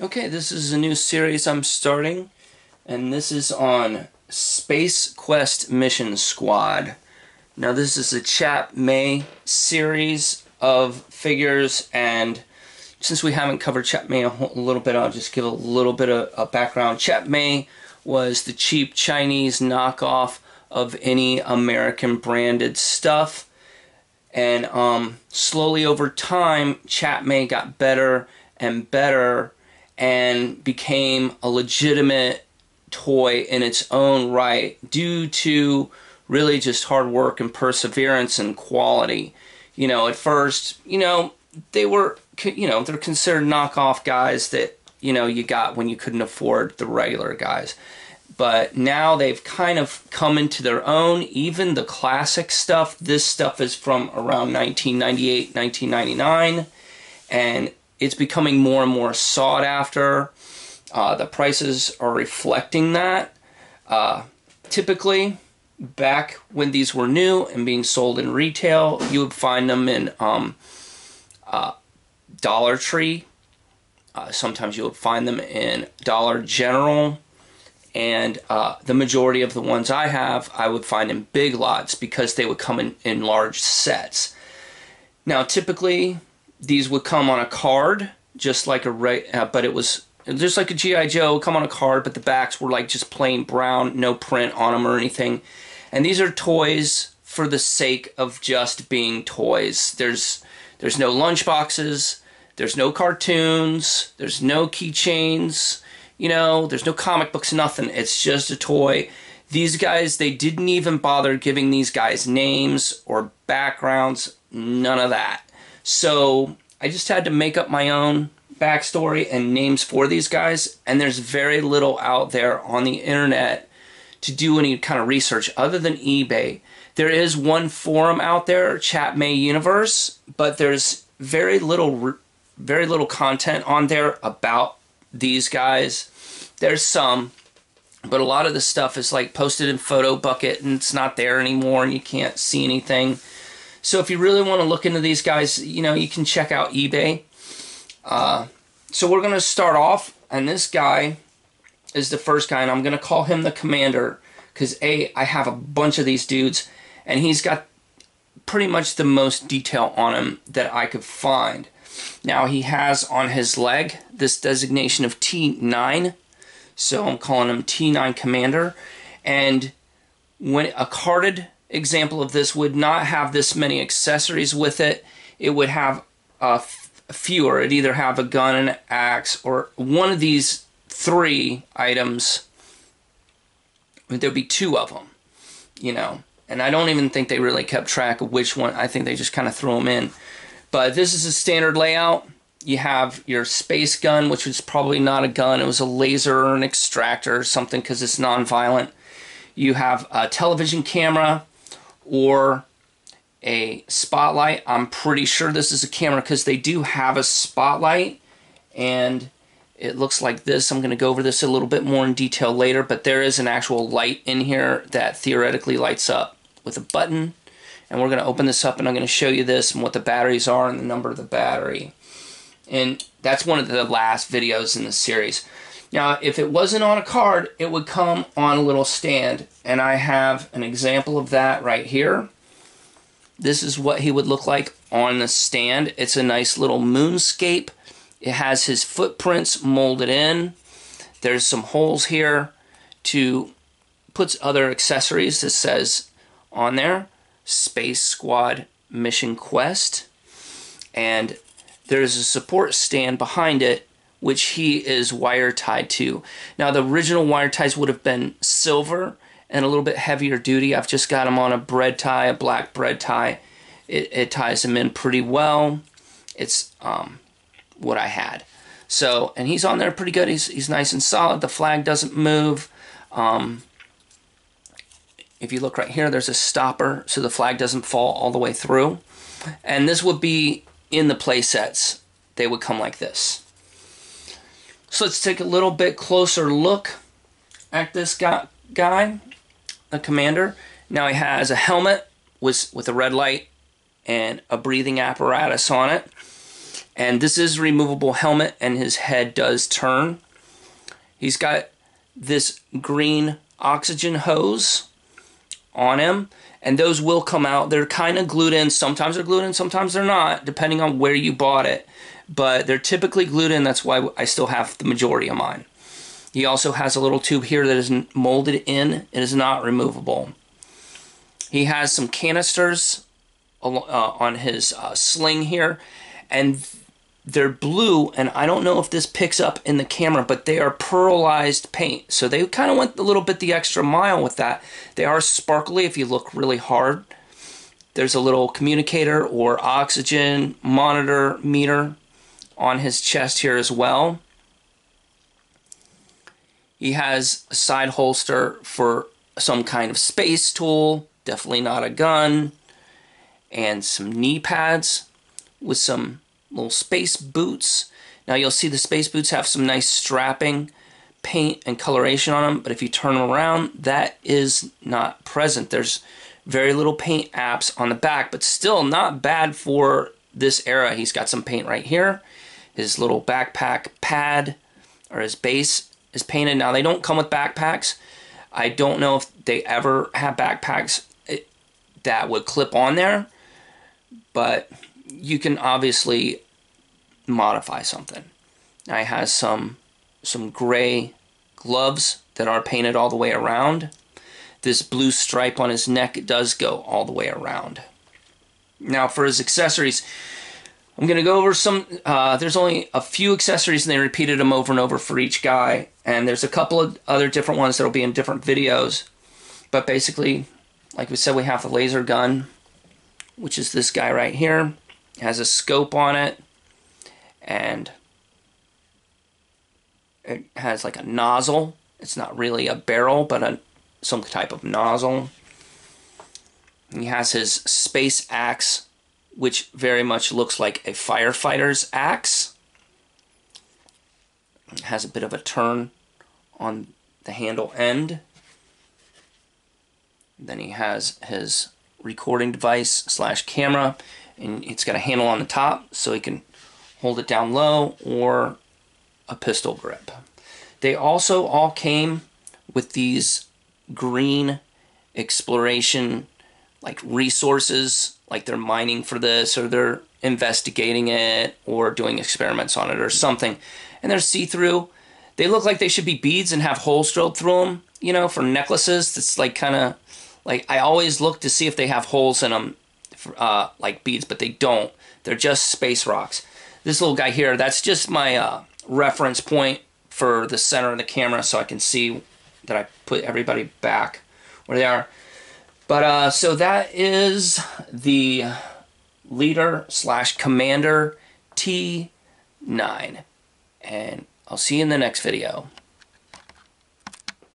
Okay, this is a new series I'm starting, and this is on Space Quest Mission Squad. Now, this is a Chap Mei series of figures, and since we haven't covered Chap Mei a little bit, I'll just give a little bit of background. Chap Mei was the cheap Chinese knockoff of any American branded stuff, and slowly over time, Chap Mei got better and better and became a legitimate toy in its own right due to really just hard work and perseverance and quality. You know, at first, they were, they're considered knockoff guys that, you got when you couldn't afford the regular guys. But now they've kind of come into their own. Even the classic stuff, this stuff is from around 1998, 1999, and it's becoming more and more sought after. The prices are reflecting that. Typically, back when these were new and being sold in retail, you would find them in Dollar Tree. Sometimes you would find them in Dollar General. And the majority of the ones I have, I would find in Big Lots because they would come in large sets. Now, typically, these would come on a card, just like but it was just like a G.I. Joe, come on a card, but the backs were like just plain brown, no print on them or anything. And these are toys for the sake of just being toys. There's no lunch boxes, there's no cartoons, there's no keychains, there's no comic books, nothing. It's just a toy. These guys, they didn't even bother giving these guys names or backgrounds, none of that. So I just had to make up my own backstory and names for these guys, and there's very little out there on the internet to do any kind of research other than eBay. There is one forum out there, Chap Mei Universe, but there's very little content on there about these guys. There's some, but a lot of the stuff is like posted in Photo Bucket and it's not there anymore and you can't see anything. So if you really want to look into these guys, you can check out eBay. So we're going to start off, and this guy is the first guy, and I'm going to call him the Commander because I have a bunch of these dudes, and he's got pretty much the most detail on him that I could find. Now, he has on his leg this designation of T9, so I'm calling him T9 Commander, and when a carded example of this would not have this many accessories with it, it would have fewer. It'd either have a gun and an axe, or one of these three items. There'd be two of them, and I don't even think they really kept track of which one. I think they just kind of threw them in. But this is a standard layout. You have your space gun, which was probably not a gun. It was a laser or an extractor or something because it's non-violent. You have a television camera or a spotlight. I'm pretty sure this is a camera because they do have a spotlight, and it looks like this. I'm going to go over this a little bit more in detail later, but there is an actual light in here that theoretically lights up with a button. And we're going to open this up, and I'm going to show you this and what the batteries are and the number of the battery. And that's one of the last videos in the series. Now, if it wasn't on a card, it would come on a little stand. And I have an example of that right here. This is what he would look like on the stand. It's a nice little moonscape. It has his footprints molded in. There's some holes here to put other accessories that says on there, Space Squad Mission Quest. And there's a support stand behind it, which he is wire tied to. Now, the original wire ties would have been silver and a little bit heavier duty. I've just got him on a bread tie, a black bread tie. It ties him in pretty well. It's what I had. So, and he's on there pretty good. He's nice and solid. The flag doesn't move. If you look right here, there's a stopper so the flag doesn't fall all the way through. And this would be in the play sets. They would come like this. So let's take a little bit closer look at this guy, the Commander. Now he has a helmet with a red light and a breathing apparatus on it. And this is a removable helmet, and his head does turn. He's got this green oxygen hose on him, and those will come out. They're kind of glued in. Sometimes they're glued in, sometimes they're not, depending on where you bought it. But they're typically glued in. That's why I still have the majority of mine. He also has a little tube here that is molded in. It is not removable. He has some canisters on his sling here, and they're blue, and I don't know if this picks up in the camera, but they are pearlized paint. So they kind of went a little bit the extra mile with that. They are sparkly if you look really hard. There's a little communicator or oxygen monitor meter on his chest here as well. He has a side holster for some kind of space tool, definitely not a gun, and some knee pads with some little space boots. Now you'll see the space boots have some nice strapping, paint, and coloration on them, but if you turn them around, that is not present. There's very little paint apps on the back, but still not bad for this era. He's got some paint right here. His little backpack pad, or his base, is painted. Now they don't come with backpacks. I don't know if they ever have backpacks that would clip on there, but you can obviously modify something. Now he has some gray gloves that are painted all the way around. This blue stripe on his neck does go all the way around. Now for his accessories, I'm going to go over some, there's only a few accessories and they repeated them over and over for each guy. And there's a couple of other different ones that will be in different videos. But basically, like we said, we have the laser gun, which is this guy right here. It has a scope on it. And it has like a nozzle. It's not really a barrel, but some type of nozzle. He has his space axe, which very much looks like a firefighter's axe. It has a bit of a turn on the handle end. Then he has his recording device / camera, and it's got a handle on the top so he can hold it down low, or a pistol grip. They also all came with these green exploration like resources, like they're mining for this, or they're investigating it, or doing experiments on it, or something. And they're see-through. They look like they should be beads and have holes drilled through them, you know, for necklaces. It's like kind of like, I always look to see if they have holes in them, for, like beads, but they don't. They're just space rocks. This little guy here, that's just my reference point for the center of the camera, so I can see that I put everybody back where they are. But so that is the Leader / Commander T9. And I'll see you in the next video.